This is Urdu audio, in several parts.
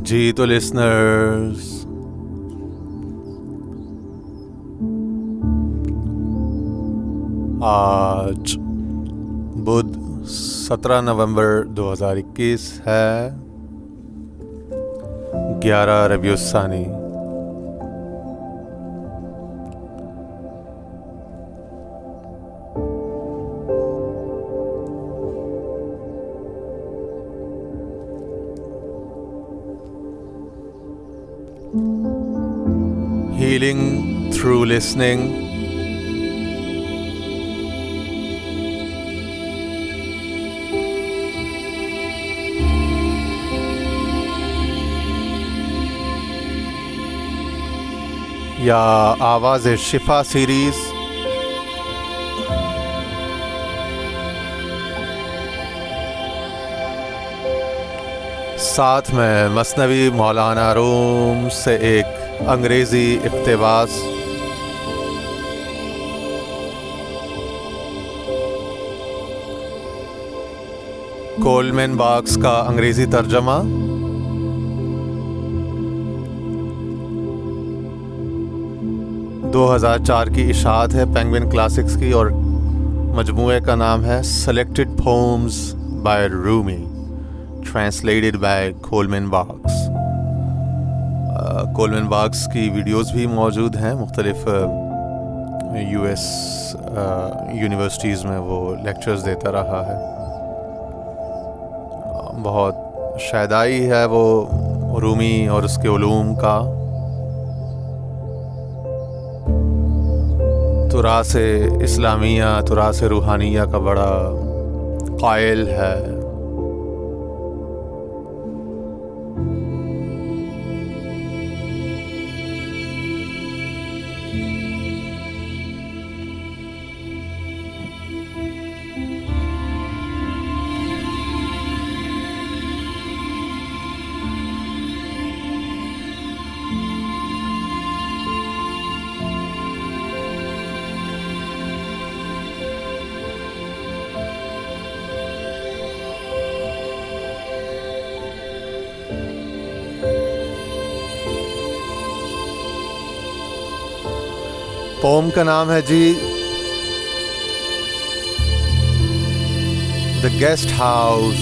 جی تو لسنرز، آج بدھ 17 نومبر 2021 ہے، 11 ربیع الثانی۔ Healing through listening. یا آواز شفا سیریز، ساتھ میں مثنوی مولانا روم سے ایک انگریزی اقتباس۔ کولمن باکس کا انگریزی ترجمہ۔ دو 2004 کی اشاعت ہے پینگوئن کلاسکس کی، اور مجموعے کا نام ہے selected poems by Rumi, translated by Coleman Barks. Coleman Barks کی ویڈیوز بھی موجود ہیں، مختلف یو ایس یونیورسٹیز میں وہ لیکچرز دیتا رہا ہے۔ بہت شیدائی ہے وہ رومی اور اس کے علوم کا، تراث اسلامیہ، تراث روحانیہ کا بڑا قائل ہے۔ پوم کا نام ہے جی the guest house.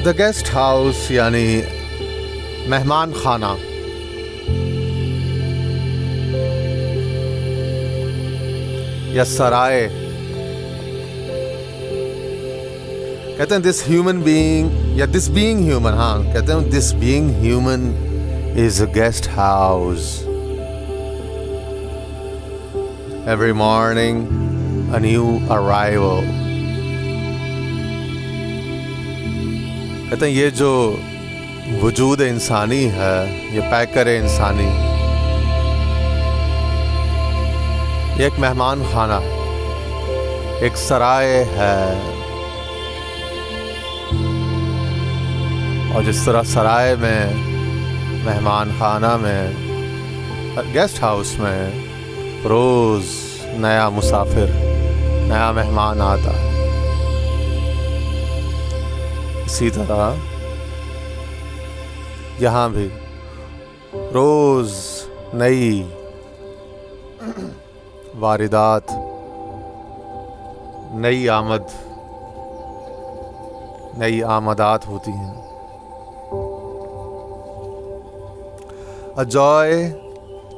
The guest house یعنی مہمان خانہ۔ یا سرائے، کہتے ہیں دس ہیومن بینگ، یا دس بینگ ہیومن، ہاں کہتے ہیں this being human is a guest house. Every morning a new arrival. کہتے ہیں یہ جو وجود انسانی ہے، یہ پیکر انسانی، یہ ایک مہمان خانہ، ایک سرائے ہے۔ اور جس طرح سرائے میں، مہمان خانہ میں، گیسٹ ہاؤس میں روز نیا مسافر، نیا مہمان آتا ہے، اسی طرح یہاں بھی روز نئی واردات، نئی آمدات ہوتی ہیں۔ A joy,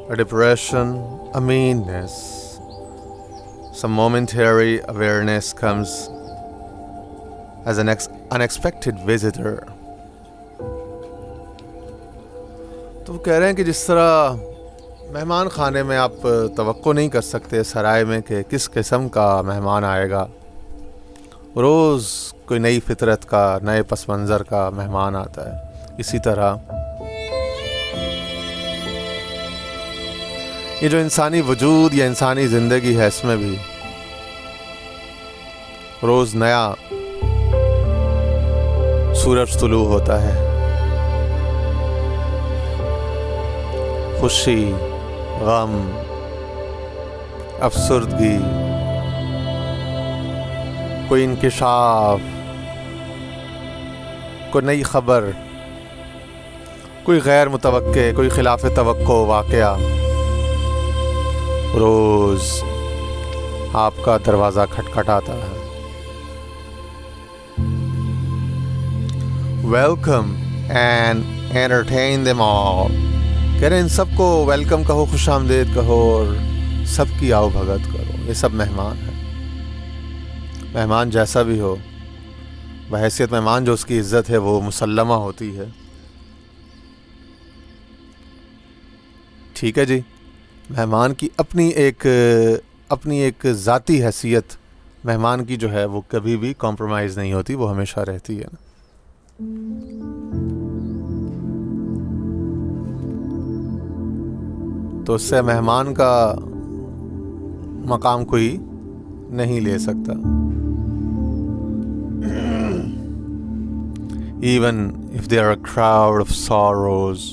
a depression, a meanness, some momentary awareness comes as an unexpected visitor۔ تو وہ کہہ رہے ہیں کہ جس طرح مہمان خانے میں آپ توقع نہیں کر سکتے سرائے میں کہ کس قسم کا مہمان آئے گا، روز کوئی نئی فطرت کا، نئے پس منظر کا مہمان آتا ہے. اسی طرح یہ جو انسانی وجود یا انسانی زندگی ہے، اس میں بھی روز نیا سورج طلوع ہوتا ہے. خوشی، غم، افسردگی، کوئی انکشاف، کوئی نئی خبر، کوئی غیر متوقع، کوئی خلاف توقع واقعہ روز آپ کا دروازہ کھٹکھٹاتا ہے. Welcome and entertain them all. کہہ رہے ہیں ان سب کو ویلکم کہو، خوش آمدید کہو اور سب کی آؤ بھگت کرو. یہ سب مہمان ہیں. مہمان جیسا بھی ہو، بحیثیت مہمان جو اس کی عزت ہے وہ مسلمہ ہوتی ہے. ٹھیک ہے جی. مہمان کی اپنی ایک ذاتی حیثیت مہمان کی جو ہے وہ کبھی بھی کمپرومائز نہیں ہوتی، وہ ہمیشہ رہتی ہے. تو اس سے مہمان کا مقام کوئی نہیں لے سکتا. Even if there are a crowd of sorrows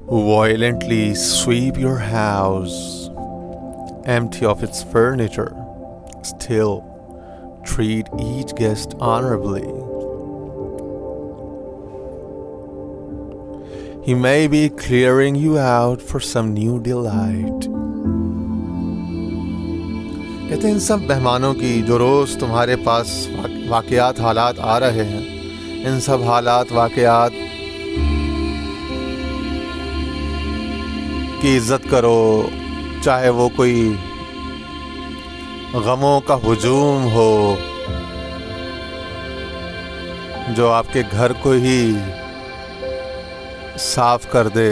who violently sweep your house empty of its furniture, still treat each guest honorably. He may be clearing you out for some new delight. کہتے ہیں ان سب مہمانوں کی جو روز تمہارے پاس واقعات، حالات آ رہے ہیں، ان سب حالات، واقعات کی عزت کرو. چاہے وہ کوئی غموں کا ہجوم ہو جو آپ کے گھر کو ہی صاف کر دے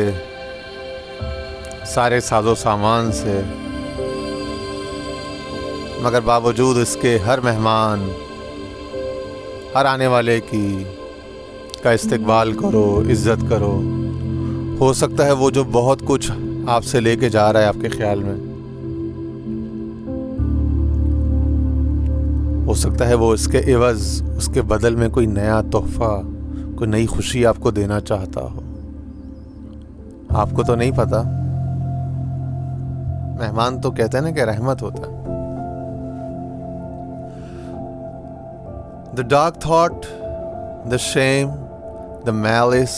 سارے ساز و سامان سے، مگر باوجود اس کے ہر مہمان، ہر آنے والے کا استقبال کرو، عزت کرو. ہو سکتا ہے وہ جو بہت کچھ آپ سے لے کے جا رہا ہے آپ کے خیال میں، ہو سکتا ہے وہ اس کے عوض، اس کے بدل میں کوئی نیا تحفہ، کوئی نئی خوشی آپ کو دینا چاہتا ہو. آپ کو تو نہیں پتا. مہمان تو کہتے ہیں نا کہ رحمت ہوتا ہے. The dark thought, the shame, the malice,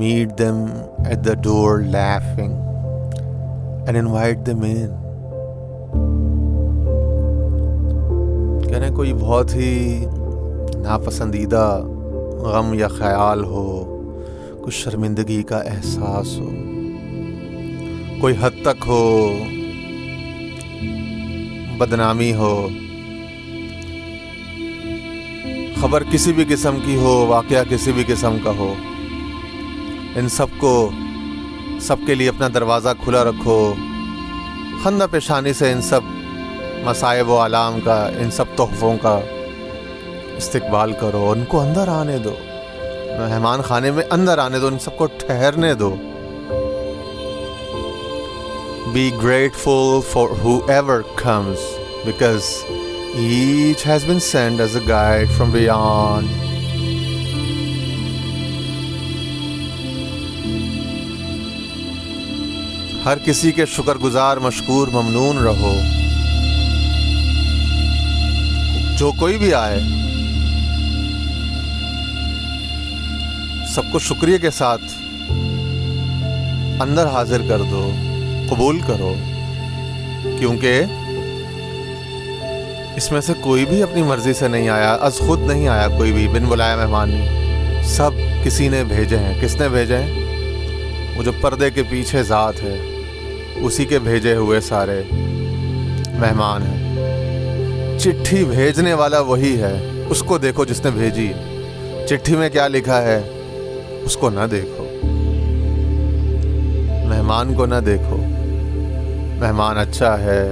meet them at the door laughing and invite them in. کہنے کوئی بہت ہی ناپسندیدہ غم یا خیال ہو، کچھ شرمندگی کا احساس ہو، کوئی حد تک ہو، بدنامی ہو، خبر کسی بھی قسم کی ہو، واقعہ کسی بھی قسم کا ہو، ان سب کے لیے اپنا دروازہ کھلا رکھو. خندہ پیشانی سے ان سب مصائب و آلام کا، ان سب تحفوں کا استقبال کرو. ان کو اندر آنے دو، مہمان خانے میں اندر آنے دو، ان سب کو ٹھہرنے دو. Be grateful for whoever comes because each has been sent as a guide from beyond. ہر کسی کے شکر گزار، مشکور، ممنون رہو. جو کوئی بھی آئے سب کو شکریہ کے ساتھ اندر حاضر کر دو، قبول کرو. کیونکہ اس میں سے کوئی بھی اپنی مرضی سے نہیں آیا، از خود نہیں آیا، کوئی بھی بن بلایا مہمان نہیں. سب کسی نے بھیجے ہیں. کس نے بھیجے ہیں؟ وہ جو پردے کے پیچھے ذات ہے، اسی کے بھیجے ہوئے سارے مہمان ہیں. چٹھی بھیجنے والا وہی ہے. اس کو دیکھو جس نے بھیجی. چٹھی میں کیا لکھا ہے اس کو نہ دیکھو، مہمان کو نہ دیکھو. مہمان اچھا ہے،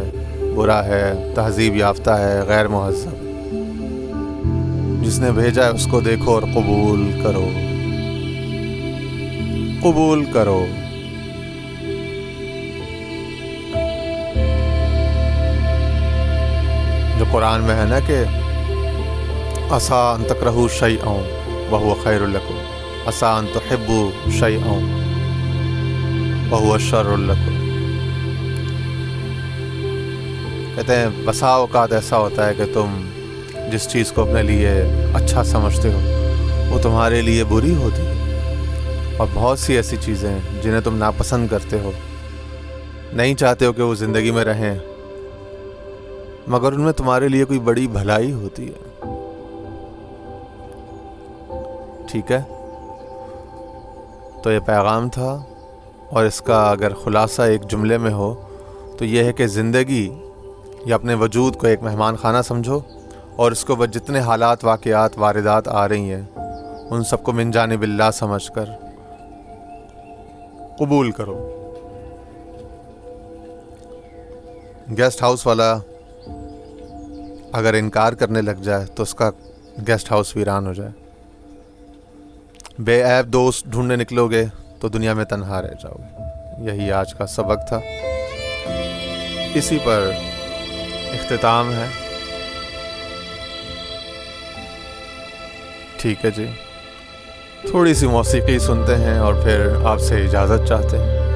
برا ہے، تہذیب یافتہ ہے، غیر مہذب۔ جس نے بھیجا ہے اس کو دیکھو اور قبول کرو، قبول کرو۔ جو قرآن میں ہے نا کہ عسیٰ ان تکرہوا شیئا وہو خیر لکم، عسیٰ ان تحبوا شیئا وہو شر لکم۔ کہتے ہیں بسا اوقات ایسا ہوتا ہے کہ تم جس چیز کو اپنے لیے اچھا سمجھتے ہو وہ تمہارے لیے بری ہوتی ہے، اور بہت سی ایسی چیزیں ہیں جنہیں تم ناپسند کرتے ہو، نہیں چاہتے ہو کہ وہ زندگی میں رہیں، مگر ان میں تمہارے لیے کوئی بڑی بھلائی ہوتی ہے۔ ٹھیک ہے، تو یہ پیغام تھا، اور اس کا اگر خلاصہ ایک جملے میں ہو تو یہ ہے کہ زندگی یا اپنے وجود کو ایک مہمان خانہ سمجھو، اور اس کو بس جتنے حالات، واقعات، واردات آ رہی ہیں ان سب کو من جانب اللہ سمجھ کر قبول کرو۔ گیسٹ ہاؤس والا اگر انکار کرنے لگ جائے تو اس کا گیسٹ ہاؤس ویران ہو جائے۔ بے عیب دوست ڈھونڈنے نکلو گے تو دنیا میں تنہا رہ جاؤ گے۔ یہی آج کا سبق تھا، اسی پر اختتام ہے۔ ٹھیک ہے جی، تھوڑی سی موسیقی سنتے ہیں اور پھر آپ سے اجازت چاہتے ہیں۔